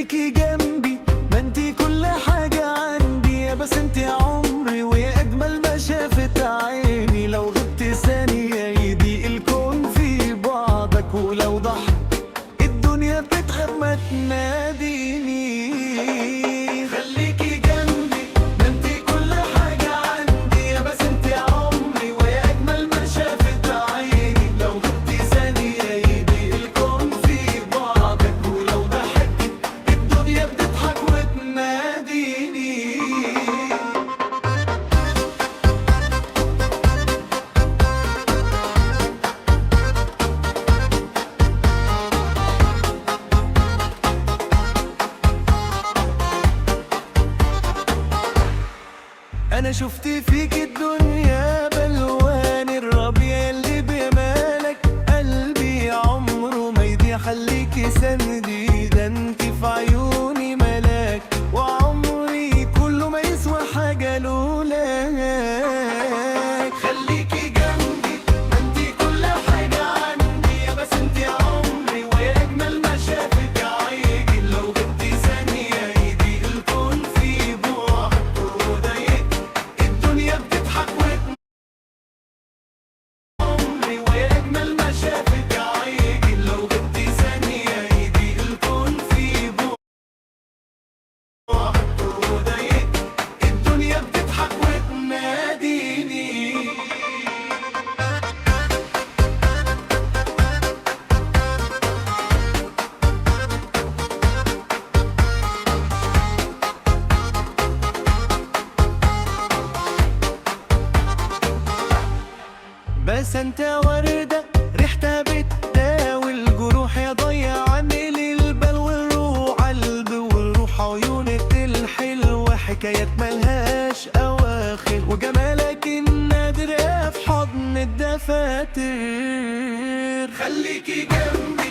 خليكي جنبي، ما انتي كل حاجة عندي، يا بس انتي عمري ويا أجمل ما شافت عيني. لو غبت ثانية يضيق الكون في بعضك، ولو ضحك الدنيا بتتخاف ما تناديني. خليكي جنبي، ما انتي كل حاجة عندي، يا بس انتي عمري ويا أجمل ما شافت عيني. لو غبت ثانية يضيق الكون في بعضك، ولو ضحكت الدنيا بتضحك وتناديني. أنا شفت فيك الدنيا بالوان الربيع اللي بجمالك قلبي عمره ما يضيع. خليكي سندي، ده انت في عيوني ملاك، وعمري كله ما يسوى حاجة لولاك. خليكي جنبي، ما انتي كل حاجة عندي، يا بس انتي عمري ويا أجمل ما شافت عيني. لو غبتي ثانية يضيق الكون في بعدك، وضايقت الدنيا بتضحك عمري ويا أجمل ما شافت عيني. لو غبتي ثانية يضيق الكون في بعدك، وضايقت الدنيا بتضحك وتناديني. بس انت وردة ريحتها بتداوي الجروح، يا ضيع عني البال والروح قلب والروح. عيونك الحلوة حكايات ملهاش أواخر، وجمالك النادر في حضن الدفاتر. خليكي جنبي،